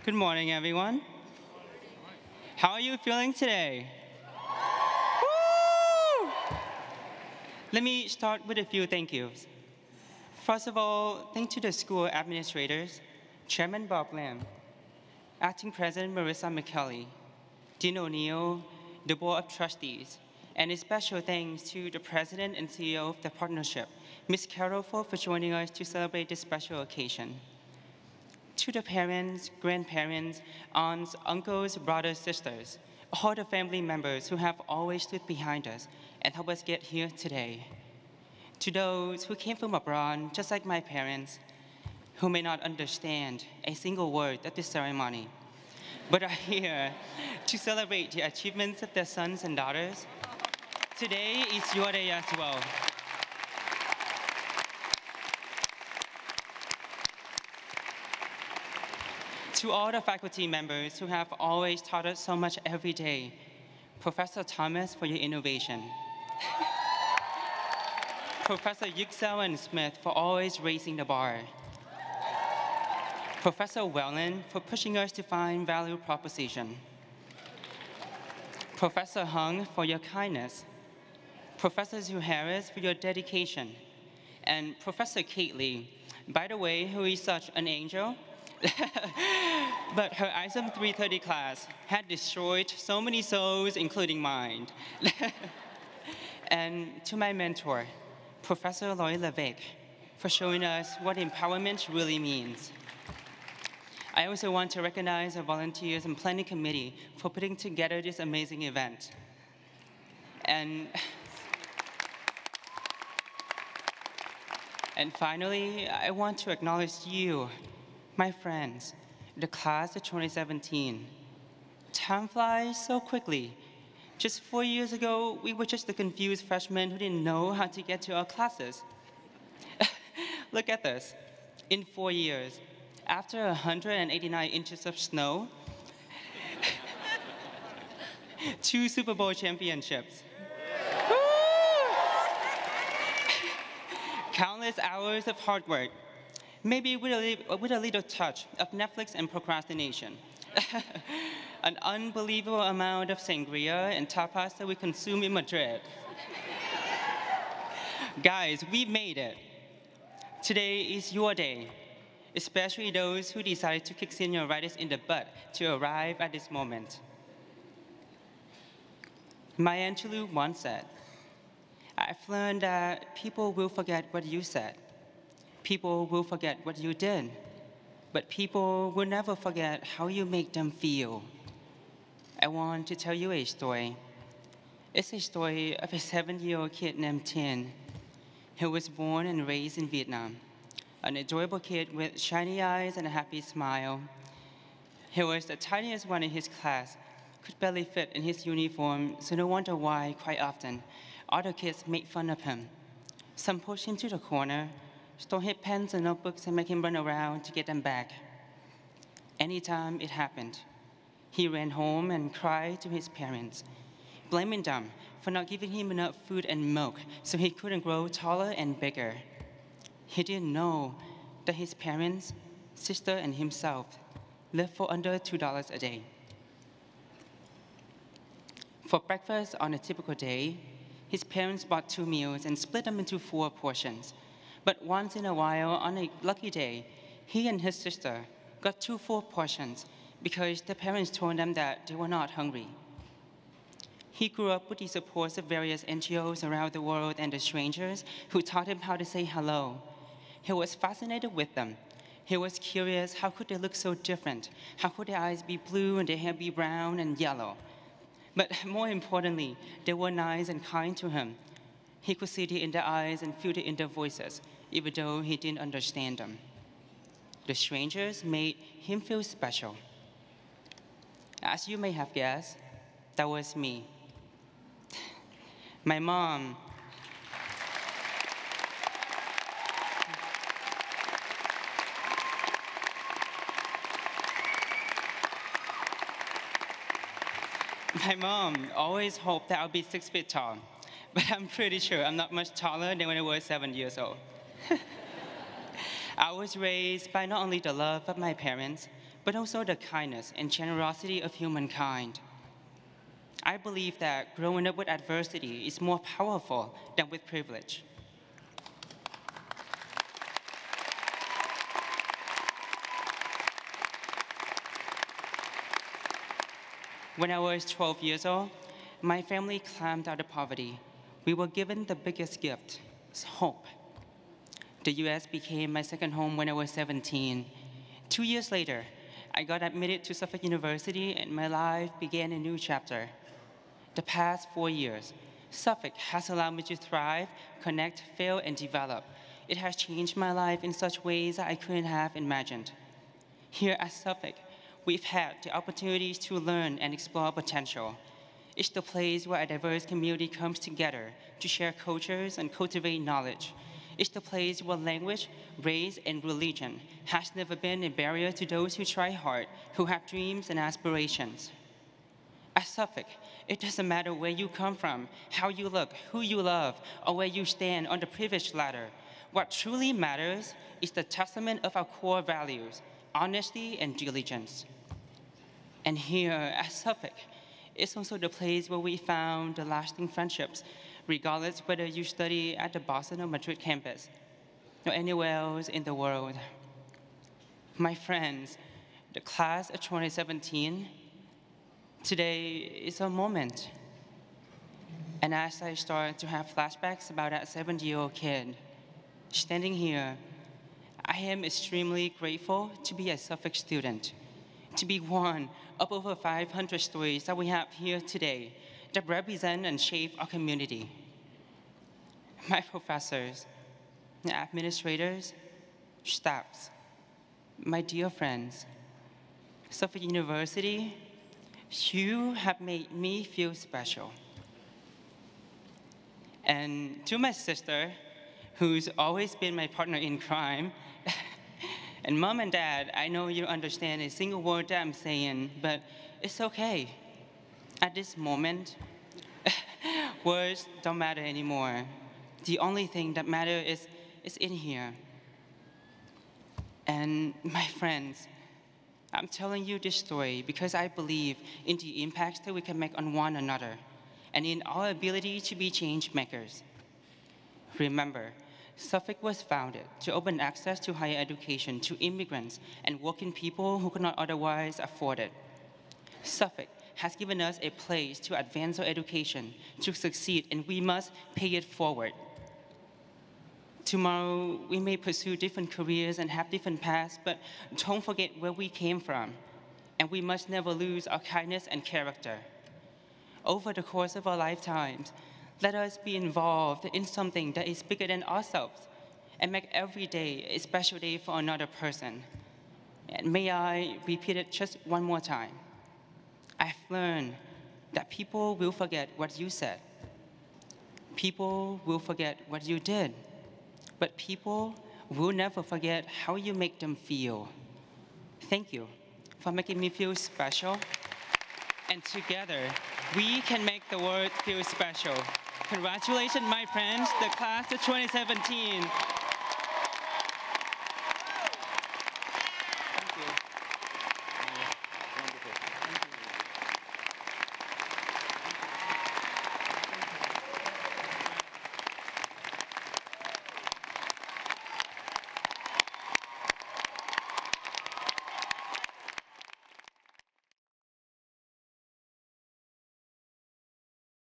Good morning, everyone. How are you feeling today? Woo! Let me start with a few thank yous. First of all, thanks to the school administrators, Chairman Bob Lam, Acting President Marissa McKelly, Dean O'Neill, the Board of Trustees, and a special thanks to the President and CEO of the partnership, Ms. Carol Ford, for joining us to celebrate this special occasion. To the parents, grandparents, aunts, uncles, brothers, sisters, all the family members who have always stood behind us and helped us get here today. To those who came from abroad, just like my parents, who may not understand a single word of this ceremony, but are here to celebrate the achievements of their sons and daughters. Today is your day as well. To all the faculty members who have always taught us so much every day, Professor Thomas for your innovation. Professor Yüksel and Smith for always raising the bar. Professor Wellen for pushing us to find value proposition. Professor Hung for your kindness. Professor Zhu Harris for your dedication. And Professor Kate Lee, by the way, who is such an angel, but her ISM 330 class had destroyed so many souls, including mine. And to my mentor, Professor Loy Levesque, for showing us what empowerment really means. I also want to recognize our volunteers and planning committee for putting together this amazing event. And finally, I want to acknowledge you, my friends, the class of 2017. Time flies so quickly. Just 4 years ago, we were just the confused freshmen who didn't know how to get to our classes. Look at this. In 4 years, after 189 inches of snow, 2 Super Bowl championships, countless hours of hard work, maybe with a little touch of Netflix and procrastination. An unbelievable amount of sangria and tapas that we consume in Madrid. Guys, we made it. Today is your day, especially those who decided to kick senioritis in the butt to arrive at this moment. Maya Angelou once said, I've learned that people will forget what you said. People will forget what you did, but people will never forget how you make them feel. I want to tell you a story. It's a story of a 7-year-old kid named Thinh, who was born and raised in Vietnam. An adorable kid with shiny eyes and a happy smile. He was the tiniest one in his class, could barely fit in his uniform, so no wonder why, quite often, other kids made fun of him. Some pushed him to the corner, stole his pens and notebooks and make him run around to get them back. Anytime it happened, he ran home and cried to his parents, blaming them for not giving him enough food and milk so he couldn't grow taller and bigger. He didn't know that his parents, sister, and himself lived for under $2 a day. For breakfast on a typical day, his parents bought 2 meals and split them into 4 portions. But once in a while, on a lucky day, he and his sister got 2 full portions because the parents told them that they were not hungry. He grew up with the support of various NGOs around the world and the strangers who taught him how to say hello. He was fascinated with them. He was curious, how could they look so different? How could their eyes be blue and their hair be brown and yellow? But more importantly, they were nice and kind to him. He could see it in their eyes and feel it in their voices, even though he didn't understand them. The strangers made him feel special. As you may have guessed, that was me. My mom always hoped that I'll be 6 feet tall, but I'm pretty sure I'm not much taller than when I was 7 years old. I was raised by not only the love of my parents, but also the kindness and generosity of humankind. I believe that growing up with adversity is more powerful than with privilege. When I was 12 years old, my family climbed out of poverty. We were given the biggest gift, hope. The US became my second home when I was 17. 2 years later, I got admitted to Suffolk University and my life began a new chapter. The past 4 years, Suffolk has allowed me to thrive, connect, fail, and develop. It has changed my life in such ways that I couldn't have imagined. Here at Suffolk, we've had the opportunities to learn and explore potential. It's the place where a diverse community comes together to share cultures and cultivate knowledge. It's the place where language, race, and religion has never been a barrier to those who try hard, who have dreams and aspirations. At Suffolk, it doesn't matter where you come from, how you look, who you love, or where you stand on the privilege ladder. What truly matters is the testament of our core values, honesty and diligence. And here at Suffolk, it's also the place where we found the lasting friendships, regardless whether you study at the Boston or Madrid campus, or anywhere else in the world. My friends, the class of 2017, today is a moment. And as I start to have flashbacks about that 70-year-old kid, standing here, I am extremely grateful to be a Suffolk student, to be one of over 500 stories that we have here today that represent and shape our community. My professors, administrators, staffs, my dear friends, Suffolk University, you have made me feel special. And to my sister, who's always been my partner in crime, and Mom and Dad, I know you don't understand a single word that I'm saying, but it's okay. At this moment, words don't matter anymore. The only thing that matters is in here. And my friends, I'm telling you this story because I believe in the impacts that we can make on one another and in our ability to be change makers. Remember, Suffolk was founded to open access to higher education to immigrants and working people who could not otherwise afford it. Suffolk has given us a place to advance our education, to succeed, and we must pay it forward. Tomorrow, we may pursue different careers and have different paths, but don't forget where we came from, and we must never lose our kindness and character. Over the course of our lifetimes, let us be involved in something that is bigger than ourselves and make every day a special day for another person. And may I repeat it just one more time. I've learned that people will forget what you said. People will forget what you did. But people will never forget how you make them feel. Thank you for making me feel special. And together, we can make the world feel special. Congratulations, my friends, the class of 2017.